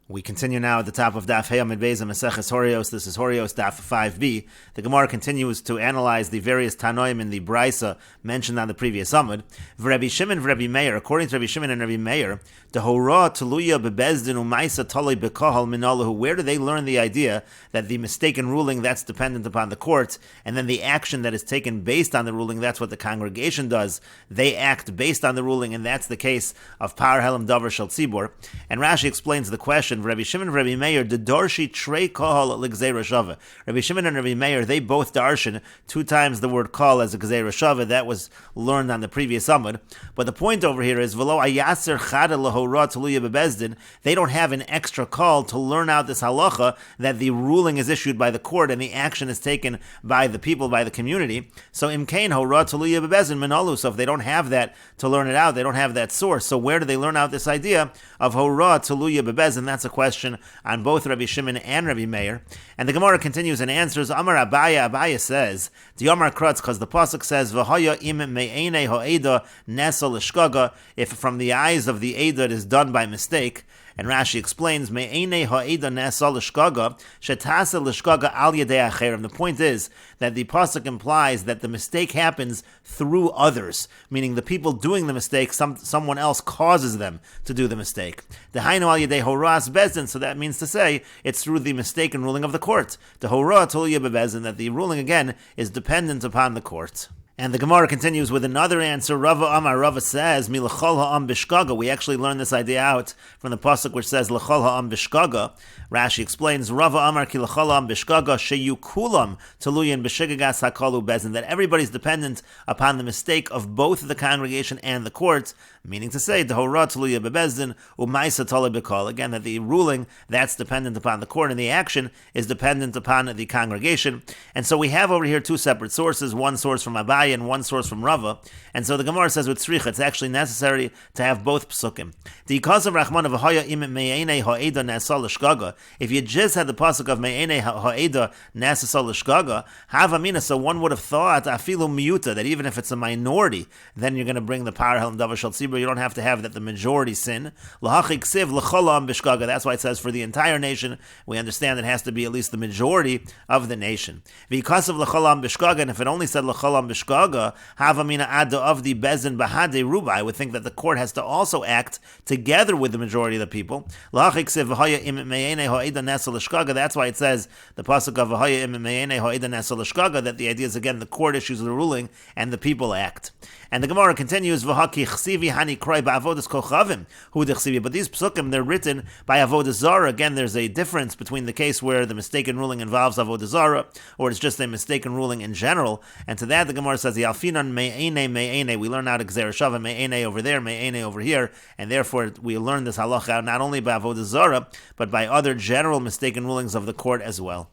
We continue now at the top of Daf Yomi Gemara Meseches Horayos. This is Horayos Daf 5b. The Gemara continues to analyze the various Tanoim in the Brisa mentioned on the previous Amud. V'Rebbi Shimon v'Rebbi Meir, according to Rabbi Shimon and Rabbi Meir, the Hora Teluya bebezdin u'maisa talei bekahal minalahu. Where do they learn the idea that the mistaken ruling that's dependent upon the court, and then the action that is taken based on the ruling, that's what the congregation does. They act based on the ruling, and that's the case of Par Helam Davar Shel Tzibor. And Rashi explains the question. Rabbi Shimon and Rabbi Meir, the Darshi Trei Kahal L'Gzeira Shava. Rabbi Shimon and Rabbi Meir, they both darshan 2 times the word Kahal as a Gzeira Shava. That was learned on the previous Amud. But the point over here is, V'lo Ayaser Chada L'Hora Teluya Bebezdin. They don't have an extra call to learn out this halacha that the ruling is issued by the court and the action is taken by the people, by the community. So Imkain Hora Teluya Bebezdin Minalu. So if they don't have that to learn it out, they don't have that source. So where do they learn out this idea of Hora Teluya Bebezdin? That's a question on both Rabbi Shimon and Rabbi Meir. And the Gemara continues and answers, Amar Abaya, Abaya says, Diomar Krutz, because the Pasuk says, V'haya im me'enei ha'eda nesa l'shkaga, if from the eyes of the Eda it is done by mistake. And Rashi explains, Me'enei ha'eda nesa l'shkaga, shetasa l'shkaga al yedei acherim. The point is that the Pasuk implies that the mistake happens through others, meaning the people doing the mistake, someone else causes them to do the mistake. Dehainu al yedei horas bezdin, so that means to say it's through the mistaken ruling of the court. The hora toluya bebezdin, that the ruling again is dependent upon the court. And the Gemara continues with another answer. Rava Amar, Rava says, Mi l'chol ha'am b'shkaga. We actually learn this idea out from the pasuk which says l'chol ha'am b'shkaga. Rashi explains, Rava Amar ki l'chol ha'am b'shkaga sheyu kulam teluyin b'shigagas hakalu bezin, that everybody's dependent upon the mistake of both the congregation and the court, meaning to say, Dehora teluya bebezdin u'maisa tala b'kol. Again, that the ruling, that's dependent upon the court, and the action is dependent upon the congregation. And so we have over here 2 separate sources, one source from Abai and one source from Rava. And so the Gemara says with Tzricha, it's actually necessary to have both psukim. If you just had the pasuk of me'enei ha'eda nasa l'shgaga, havamina, so one would have thought afilu miyuta, that even if it's a minority, then you're going to bring the Par Helam Davar Shel Tzibor. You don't have to have that the majority sin. L'hachi ksiv l'cholam b'shgaga. That's why it says for the entire nation. We understand it has to be at least the majority of the nation. V'ikasav l'cholam b'shgaga, and if it only said l'cholam b'shgaga, havamina ada of the bezin bahade ruba, I would think that the court has to also act together with the majority of the people. That's why it says the pasuk of that the idea is again the court issues the ruling and the people act. And the Gemara continues, but these psukim, they're written by avodah zarah. Again, there's a difference between the case where the mistaken ruling involves avodah zarah, or it's just a mistaken ruling in general. And to that, the Gemara says, Yalfinan me'ene me'ene. We learn out Gzeira Shava, me'ene over there, me'ene over here, and therefore we learn this halacha not only by avodah zarah, but by other general mistaken rulings of the court as well.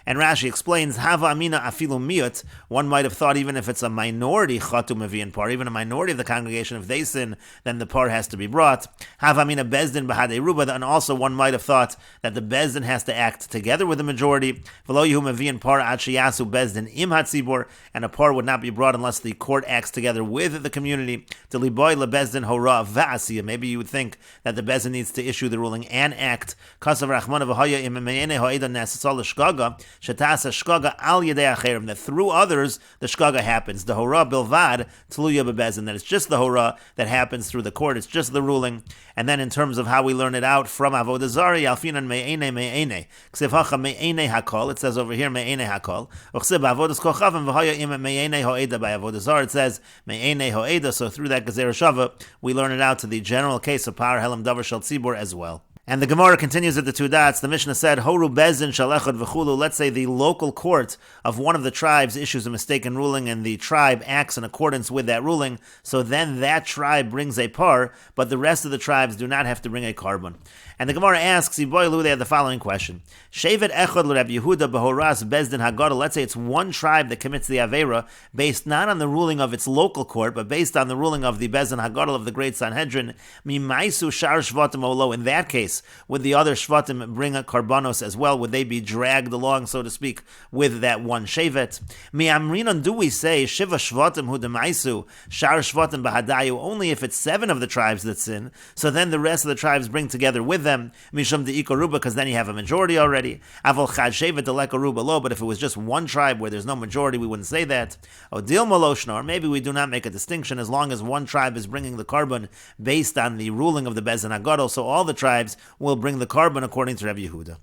And Rashi explains, Hava Amina Afilu Miyut. One might have thought even if it's a minority Chatu Mevian Par, even a minority of the congregation, if they sin, then the par has to be brought. Hava Amina Bezdin Bahade Ruba, and also one might have thought that the Bezdin has to act together with the majority. V'lo Yehu Mevian Par Achiyasu Bezdin Im Hatzibor, and a par would not be brought unless the court acts together with the community. Teliboy LeBezdin Hora Va'asiyah. Maybe you would think that the Bezdin needs to issue the ruling and act. Kasav Rachmana V'haya Im Me'ene Ha'eda Nesasal Shgaga. Shetasa shkaga al yedei acherim, that through others the shkaga happens. The hora bilvad tluya bebezin, that it's just the hora that happens through the court. It's just the ruling. And then in terms of how we learn it out from avodah zarah, yalfinan me'ene me'ene ksiv hacha me'ene hakol. It says over here me'ene hakol. Uchsiv avodas kochavim v'haya im me'ene ho'eda. By avodah zarah it says me'ene ho'eda. So through that Gzeira Shava we learn it out to the general case of Par Helam Davar Shel Tzibor as well. And the Gemara continues at the 2 dots. The Mishnah said, Horu bezin shalechad v'chulu. Let's say the local court of one of the tribes issues a mistaken ruling and the tribe acts in accordance with that ruling. So then that tribe brings a par, but the rest of the tribes do not have to bring a carbon. And the Gemara asks, they have the following question. Shevet echad l'Rab Yehuda b'horas bezdin hagada. Let's say it's one tribe that commits the Aveira based not on the ruling of its local court, but based on the ruling of the bezdin hagada of the great Sanhedrin. Mimaisu shar shvatim olo. In that case, case, would the other shvatim bring a karbanos as well? Would they be dragged along, so to speak, with that one shevet? Mi'amrinon, do we say shiva shvatim hu demaisu shar shvatim bahadayu only if it's 7 of the tribes that sin? So then the rest of the tribes bring together with them mishum de'ikoruba, because then you have a majority already. Avol chad shevet delekaruba lo, but if it was just one tribe where there's no majority, we wouldn't say that. Odil maloshna, or maybe we do not make a distinction as long as one tribe is bringing the carbon based on the ruling of the Beis Din HaGadol, so all the tribes will bring the carbon according to Rabbi Yehuda.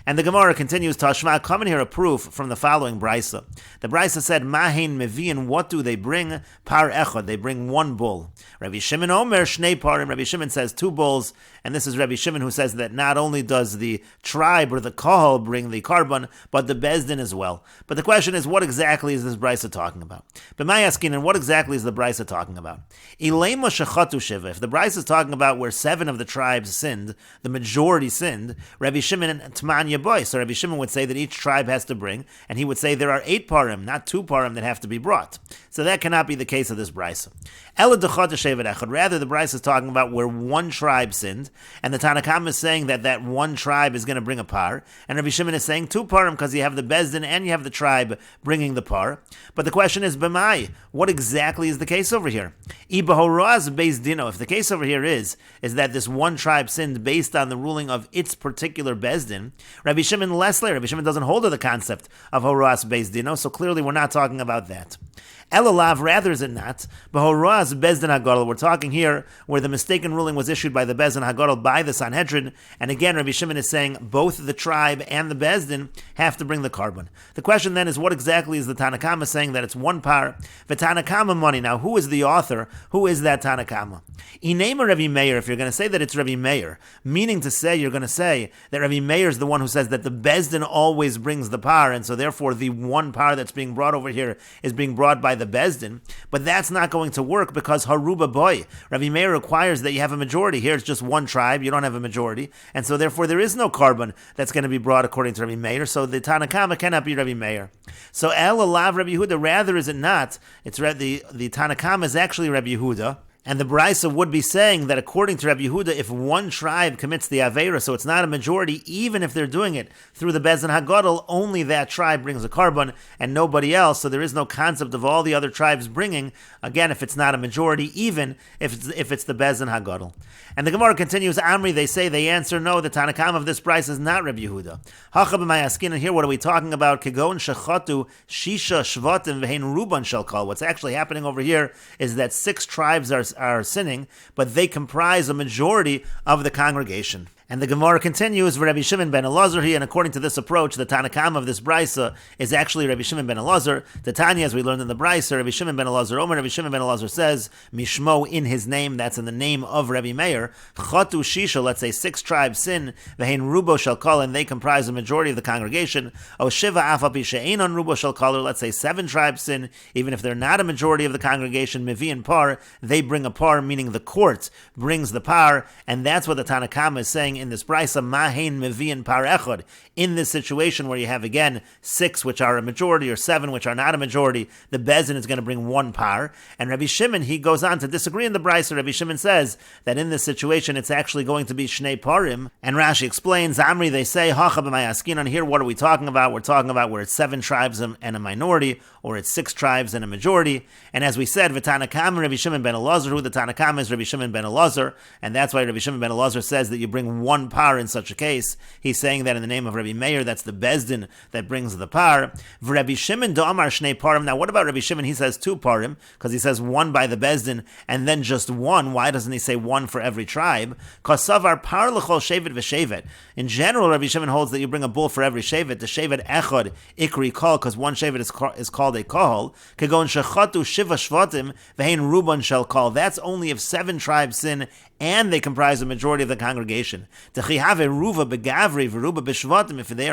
And the Gemara continues, Tashma, come in here a proof from the following brisa. The brisa said, Mahin mevian, what do they bring? Par echad, they bring one bull. Rabbi Shimon Omer shnei parim, Rabbi Shimon says 2 bulls, and this is Rabbi Shimon who says that not only does the tribe or the kohol bring the carbon, but the Beis Din as well. But the question is, what exactly is this brisa talking about? But my asking, and what exactly is the brisa talking about? Ilema shechatu shiva, if the brisa is talking about where 7 of the tribes sinned, the majority sinned, Rabbi Shimon and Tman Yaboy, so Rabbi Shimon would say that each tribe has to bring, and he would say there are 8 parim, not 2 parim that have to be brought. So that cannot be the case of this brisa. Rather, the brisa is talking about where one tribe sinned, and the Tanakam is saying that that one tribe is going to bring a par, and Rabbi Shimon is saying 2 parim because you have the Beis Din and you have the tribe bringing the par. But the question is, b'mai, what exactly is the case over here? Ibahoraz Beis Dino, if the case over here is that this one tribe sinned based on the ruling of its particular Beis Din, Rabbi Shimon Rabbi Shimon doesn't hold to the concept of Horas Beis Dino, so clearly we're not talking about that. Elalav, rather is it not? B'horaz Beis Din HaGadol, we're talking here where the mistaken ruling was issued by the Beis Din HaGadol by the Sanhedrin, and again Rabbi Shimon is saying both the tribe and the Beis Din have to bring the carbon. The question then is, what exactly is the Tanakama saying that it's one par? The Tanakama money. Now, who is the author? Who is that Tanakama? Inema Rabbi Meir, if you're going to say that it's Rabbi Meir, meaning to say, you're going to say that Rabbi Meir is the one who says that the Beis Din always brings the par, and so therefore the one par that's being brought over here is being brought by the Beis Din, but that's not going to work because Haruba Boy, Rabbi Meir requires that you have a majority. Here it's just one tribe, you don't have a majority, and so therefore there is no carbon that's going to be brought according to Rabbi Meir, so the Tanakama cannot be Rabbi Meir. So El Alav Rabbi Yehuda, rather is it not? It's the Tanakama is actually Rabbi Yehuda. And the Brisa would be saying that according to Rabbi Yehuda, if one tribe commits the Aveira, so it's not a majority, even if they're doing it through the Beis Din HaGadol, only that tribe brings a carbon and nobody else, so there is no concept of all the other tribes bringing, again, if it's not a majority, even if it's the Beis Din HaGadol. And the Gemara continues, Amri, they answer, no, the Tanakam of this Brisa is not Rabbi Yehuda. Hacha b'mayaskin, and here what are we talking about? Kegon shechatu shisha shvatim v'hein ruban shel kol. What's actually happening over here is that 6 tribes are sinning, but they comprise a majority of the congregation. And the Gemara continues, Rabbi Shimon ben Elazar here, and according to this approach, the Tanakam of this Brisa is actually Rabbi Shimon ben Elazar. The Tanya, as we learned in the Brisa, Rabbi Shimon ben Elazar Omer, Rabbi Shimon ben Elazar says, Mishmo, in his name, that's in the name of Rabbi Meir, Chatu Shisha, let's say 6 tribes sin, Vehein Rubo shall call, and they comprise a majority of the congregation, O Shiva Afapi She'ein on Rubo shall call, or let's say 7 tribes sin, even if they're not a majority of the congregation, Mivi and Par, they bring a par, meaning the court brings the par, and that's what the Tanakam is saying in this brisa, Mahin Mevian Par Echad. In this situation where you have again 6 which are a majority or 7 which are not a majority, the Beis Din is going to bring 1 par. And Rabbi Shimon, he goes on to disagree in the brisa. Rabbi Shimon says that in this situation it's actually going to be Shnei Parim. And Rashi explains, Amri, they say, Hacha b'mayaskinon, here what are we talking about? We're talking about where it's 7 tribes and a minority, or it's 6 tribes and a majority. And as we said, V'tanakam Rabbi Shimon ben Elazar, who the Tanakam is Rabbi Shimon ben Elazar, and that's why Rabbi Shimon ben Elazar says that you bring 1 par in such a case. He's saying that in the name of Rabbi Meir, that's the Beis Din that brings the par. Rabbi Shimon da'amar shnei parim. Now, what about Rabbi Shimon? He says 2 parim, because he says 1 by the Beis Din, and then just 1. Why doesn't he say 1 for every tribe? Kasavar par l'chol shevet v'shevet. In general, Rabbi Shimon holds that you bring a bull for every shevet. The shevet echad ikri kol, because one shevet is called a kohol. Kegon shechatu shiva shvatim v'hein ruban shel kol. That's only if 7 tribes sin and they comprise a majority of the congregation. If they are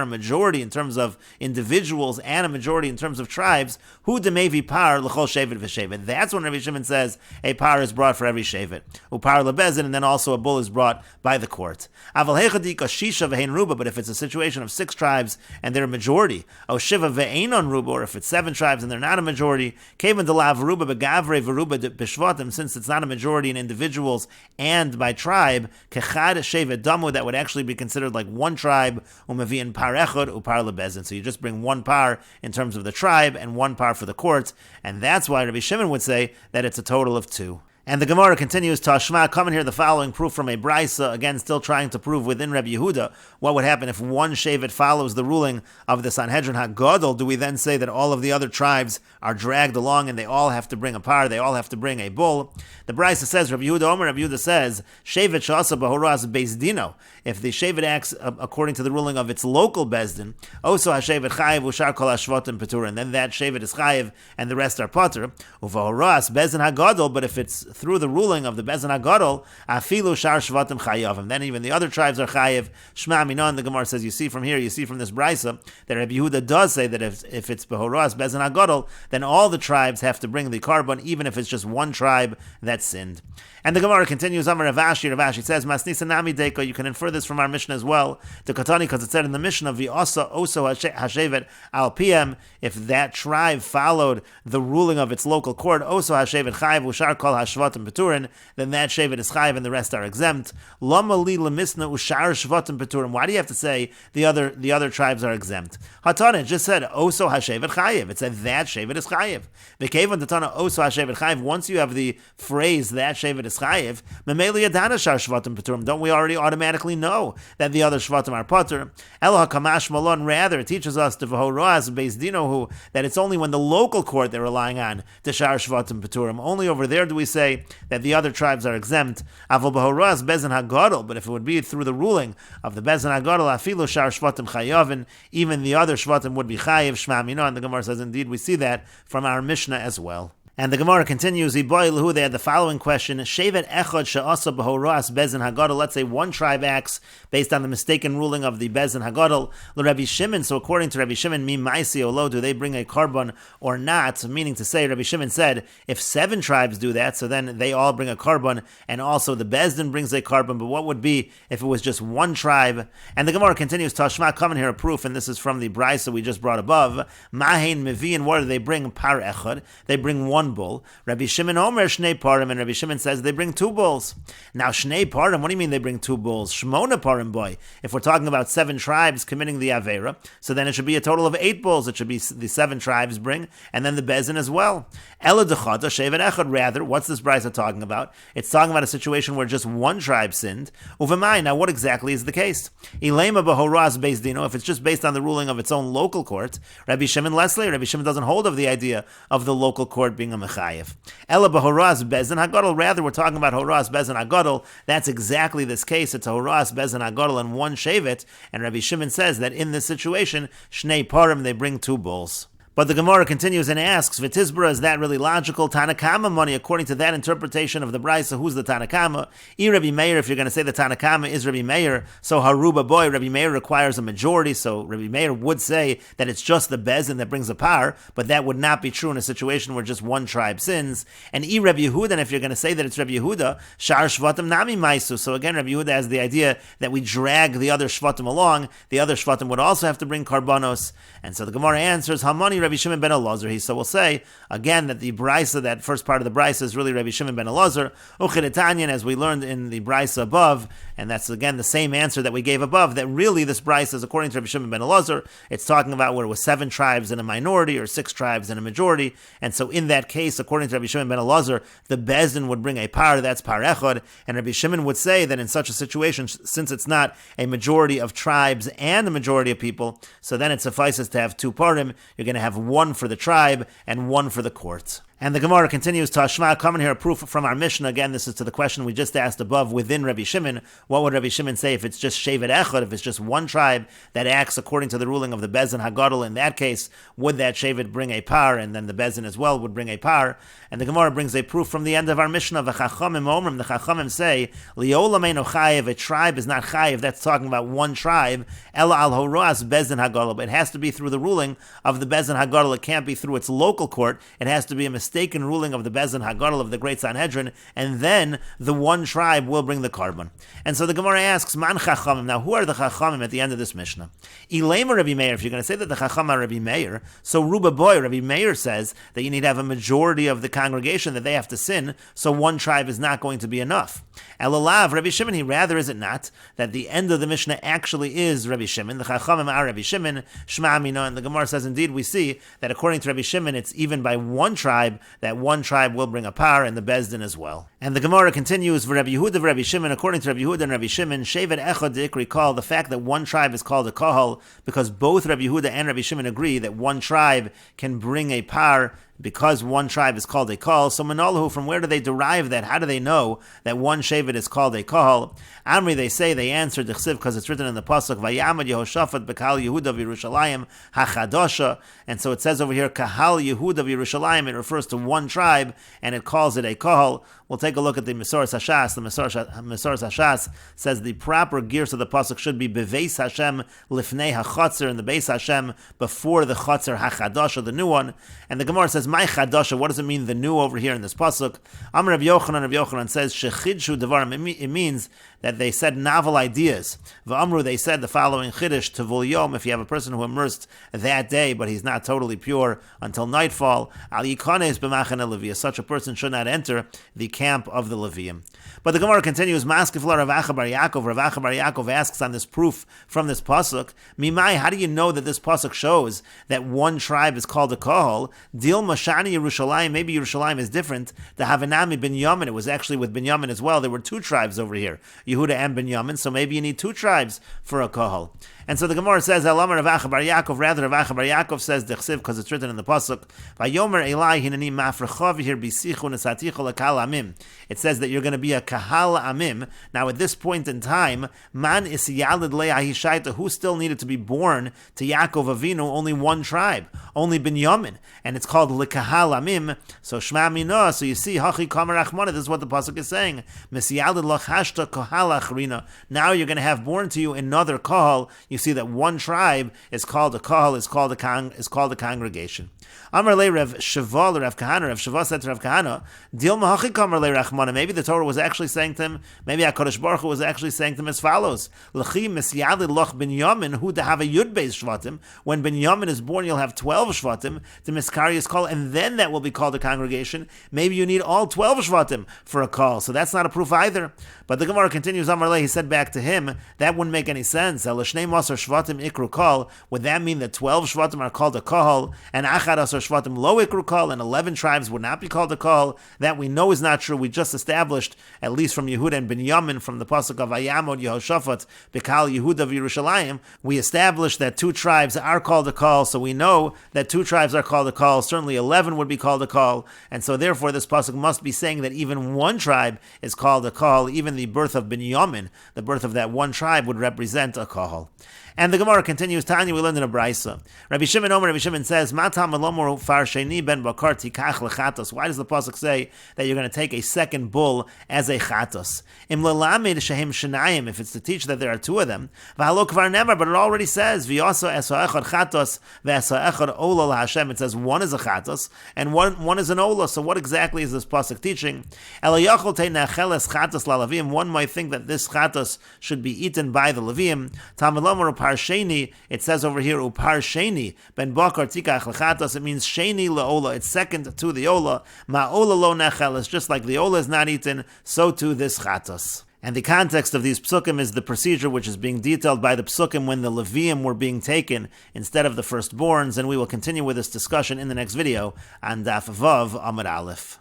a majority in terms of individuals and a majority in terms of tribes, hu demevi par l'chol shevet v'shevet. That's when Rabbi Shimon says a par is brought for every shevet. Upar lebezin, and then also a bull is brought by the court. Aval hechadika shisha v'hein ruba, but if it's a situation of 6 tribes and they're a majority, o shiva v'ein on ruba, or if it's 7 tribes and they're not a majority, kevan delav ruba begavre v'ruba b'shvatim, since it's not a majority in individuals and and by tribe, kechad shevet damu, that would actually be considered like one tribe, umavian par echad upar lebezin. So you just bring one par in terms of the tribe and one par for the court, and that's why Rabbi Shimon would say that it's a total of 2. And the Gemara continues, Tashma, come and hear the following proof from a Brisa, again still trying to prove within Rabbi Yehuda what would happen if one Shevet follows the ruling of the Sanhedrin HaGadol. Do we then say that all of the other tribes are dragged along and they all have to bring a par, they all have to bring a bull? The Brisa says, Rabbi Yehuda says, Shevet Shasa Bahoras Beis Dino. If the Shevet acts according to the ruling of its local Bezdin, Oso HaShevet Chayev Ushar Kol HaShvatim Peturin, then that Shevet is Chayev and the rest are Patur. Uvahoras Bezdin HaGadol, but if it's through the ruling of the Bezdin HaGadol, Afilu Shar Shvatim Chayavim, then even the other tribes are Chayev. Shma Minon, the Gemara says, you see from this Brisa, that Rabbi Yehuda does say that if it's Behoras Bezdin HaGadol, then all the tribes have to bring the carbon, even if it's just one tribe that sinned. And the Gemara continues, Amar Ravashi says, Masnisa Nami Deko, you can infer this from our Mishnah as well, to Katani, because it said in the Mishnah, V'osa Oso HaShevet Al PM, if that tribe followed the ruling of its local court, Oso HaShevet Chayev Ushar Kol HaShvatim Peturin, then that Shevet is Chayev and the rest are exempt. Lama Li Lemisna Ushar Shvatim Peturin, why do you have to say the other tribes are exempt? Hatana just said Oso HaShevet Chayev, it said that Shevet is Chayev. V'kevan Tatana Oso HaShevet Chayev, once you have the phrase that Shevet is Chayev, Memeli Adana Shar Shvatim Peturim, don't we already automatically know that the other Shvatim are Patur? Elah Kamash Malon, rather, it teaches us to V'horas Beis Dinohu, that it's only when the local court they're relying on to Shar Shvatim Peturim. Only over there do we say that the other tribes are exempt. Avol B'horas Bezin HaGadol, but if it would be through the ruling of the Bezin HaGadol, Afilu Shar Shvatim Chayavin, even the other Shvatim would be Chayev. Shma Mino, and the Gemara says, indeed, we see that from our Mishnah as well. And the Gemara continues, they had the following question, Shevet Echad She'asa B'horas Bezin HaGadol, let's say one tribe acts based on the mistaken ruling of the Bezin HaGadol, Rabbi Shimon, so according to Rabbi Shimon, Mi Maisi Olo, do they bring a carbon or not? Meaning to say, Rabbi Shimon said, if 7 tribes do that, so then they all bring a carbon, and also the Bezdin brings a carbon, but what would be if it was just one tribe? And the Gemara continues, Tashma, come and hear a proof, and this is from the Brisa we just brought above, Mahein Mevi, what do they bring? Par Echad, they bring one bull. Rabbi Shimon Omer Shnei Parim, and Rabbi Shimon says they bring 2 bulls. Now Shnei Parim, what do you mean they bring 2 bulls? Shmona Parim boy. If we're talking about 7 tribes committing the Avera, so then it should be a total of 8 bulls. It should be the 7 tribes bring, and then the Bezin as well. Ela Dechata Shevet Echad, rather, what's this Brisa talking about? It's talking about a situation where just one tribe sinned. Uvamai, now what exactly is the case? Ilema B'horas Beis Dino, if it's just based on the ruling of its own local court, Rabbi Shimon Leslie, Rabbi Shimon doesn't hold of the idea of the local court being a Mechayev. Ela b'horas bezin hagadol. Rather, we're talking about horas bezin hagadol. That's exactly this case. It's a horas bezin hagadol and one shevet. And Rabbi Shimon says that in this situation, shnei parim, they bring 2 bulls. But the Gemara continues and asks, V'tizbra, is that really logical? Tanakama money, according to that interpretation of the Brisa, who's the Tanakama? Rabbi Meir, if you're going to say the Tanakama is Rabbi Meir, so Haruba boy, Rabbi Meir requires a majority, so Rabbi Meir would say that it's just the Bezin that brings a par, but that would not be true in a situation where just one tribe sins. And Rabbi Yehuda, and if you're going to say that it's Rabbi Yehuda, Shar Shvatim Nami Maisu, so again, Rabbi Yehuda has the idea that we drag the other Shvatim along, the other Shvatim would also have to bring Karbanos, and so the Gemara answers, Hamani Rabbi Shimon ben Elazar. So we'll say again that the Brisa, that first part of the Brisa, is really Rabbi Shimon ben Elazar. Uchidetanyan, as we learned in the Brisa above, and that's again the same answer that we gave above, that really this Brisa is according to Rabbi Shimon ben Elazar. It's talking about where it was 7 tribes in a minority or 6 tribes in a majority, and so in that case, according to Rabbi Shimon ben Elazar, the Bezdin would bring a par, that's par echad, and Rabbi Shimon would say that in such a situation, since it's not a majority of tribes and a majority of people, so then it suffices to have 2 parim. You're going to have 1 for the tribe and 1 for the court. And the Gemara continues, Tashma, come and hear a proof from our Mishnah. Again, this is to the question we just asked above within Rabbi Shimon. What would Rabbi Shimon say if it's just Shevet Echad, if it's just one tribe that acts according to the ruling of the Bezin HaGadol? In that case, would that Shevet bring a par, and then the Bezin as well would bring a par? And the Gemara brings a proof from the end of our Mishnah. The Chachamim say, Liolam eino chayev, a tribe is not chayev. That's talking about one tribe. Ela al horas Bezin HaGadol. But it has to be through the ruling of the Bezin HaGadol. It can't be through its local court. It has to be a mistake mistaken ruling of the Bezdin Hagadol of the Great Sanhedrin, and then the one tribe will bring the carbon. And so the Gemara asks, Man Chachamim. Now, who are the Chachamim at the end of this Mishnah? Ilema Rabbi Meir. If you're going to say that the Chacham are Rabbi Meir, so Ruba Boy, Rabbi Meir says that you need to have a majority of the congregation that they have to sin, so one tribe is not going to be enough. Elalav, Rabbi Shimon, he rather is it not that the end of the Mishnah actually is Rabbi Shimon. The Chachamim are Rabbi Shimon, Shema Amina, and the Gemara says indeed we see that according to Rabbi Shimon, it's even by one tribe that one tribe will bring a par and the Bezdin as well. And the Gemara continues, Rabbi Yehuda, Rabbi Shimon, according to Rabbi Yehuda and Rabbi Shimon, Shevet Echad Dikri call the fact that one tribe is called a Kohol because both Rabbi Yehuda and Rabbi Shimon agree that one tribe can bring a par because one tribe is called a Kohol. So Manolahu, from where do they derive that? How do they know that one Shevet is called a Kohol? Amri, they answer Dechsiv because it's written in the Pasuk, Vayamad Yehoshaphat Bekal Yehuda V'Yerushalayim HaChadosha. And so it says over here, Kahal Yehuda V'Yerushalayim. It refers to one tribe and it calls it a Kohol. We'll take a look at the Mesoras Hashas. The Mesoras Hashas says the proper gears of the Pasuk should be Beveis Hashem Lifnei HaChatzer, in the Beis Hashem before the Chatzer HaChadosha, the new one. And the Gemara says, My Chadosha, what does it mean, the new over here in this Pasuk? Amr Rav Yochanan says, Shechidshu Devarim, it means that they said novel ideas. V'amru, they said the following Chiddush, Tevul Yom, if you have a person who immersed that day, but he's not totally pure until nightfall, Al Yikanes b'machane Leviya, such a person should not enter the camp of the Levium. But the Gemara continues, Maskefla Rav Acha Bar Yaakov. Rav Acha Bar Yaakov asks on this proof from this pasuk, Mimai, how do you know that this pasuk shows that one tribe is called a Kohol? Dil Mashani Yerushalayim, maybe Yerushalayim is different. The Havanami Binyamin, it was actually with Binyamin as well. There were two tribes over here, Yehuda and Binyamin, so maybe you need two tribes for a Kohol. And so the Gemara says, Elamar Rav Acha Bar Yaakov, rather Rav Acha Bar Yaakov says, Dechsiv, because it's written in the pasuk, Vayomer Elai Hinani Mafrechav here Bisichu Nesatichu Lekal Amim. It says that you're going to be a Kahal Amim. Now at this point in time, Man Isiyalid Le'ahishaita, who still needed to be born to Yaakov Avinu, only one tribe, only Binyamin, and it's called Lekahal Amim. So Shema Mina, so you see, Hachi Kamar Achmana, this is what the pasuk is saying. Mesiyalid Lachashta Kahal Achrina. Now you're going to have born to you another Kohol. You see that one tribe is called a Kohol, is called a congregation. Amar le Rav Sheva Rav Kahana. Rav Sheva said to Rav Kahana, Dil Mahachi Kamar le Rachmana. Maybe the Torah was actually saying to him, maybe HaKadosh Baruch Hu was actually saying to him as follows: L'chi Misyadid Loch Binyamin Hu to have a Yud Beis Shvatim. When Binyamin is born, you'll have 12 Shvatim. The Miskari is called, and then that will be called a congregation. Maybe you need all 12 Shvatim for a call. So that's not a proof either. But the Gemara continues. Amar le, he said back to him, that wouldn't make any sense. L'shnei Masar Shvatim Ikru Kol. Would that mean that 12 Shvatim are called a Kohol and Achad Asar Shvatim Lo Ikru Kol, and 11 tribes would not be called a Kohol? That we know is not true. We just established, at least from Yehuda and Binyamin, from the pasuk of Vayamod Yehoshaphat Bekal Yehuda V'Yerushalayim, we established that two tribes are called a Kohol. So we know that two tribes are called a Kohol. Certainly 11 would be called a Kohol, and so therefore this pasuk must be saying that even one tribe is called a Kohol. Even the birth of Binyamin, the birth of that one tribe, would represent a Kohol. And the Gemara continues, Tanya, we learned in a Brisa. Rabbi Shimon says, Matam Elomor Far Sheni Ben Bakar Tikach Lechatos. Why does the pasuk say that you're going to take a second bull as a chatos? Im Lelamed Shehem Shenayim, if it's to teach that there are two of them. V'halo Kvar Never, but it already says, V'yoso Eso Echad Chatos V'Eso Echad Ola Hashem. It says one is a chatos and one is an ola. So what exactly is this pasuk teaching? Elayachol Te Necheles Chatos LaLevim. One might think that this chatos should be eaten by the Levim. Tam Elomor Upar Sheni, it says over here, Upar Sheni, Ben Bakar Tikach Lechatos, it means Sheni Le'ola, it's second to the Ola. Ma'ola lo nechel, it's just like the Ola is not eaten, so too this Chatos. And the context of these psukim is the procedure which is being detailed by the psukim when the Levium were being taken instead of the firstborns, and we will continue with this discussion in the next video on Daf Vav Amud Aleph.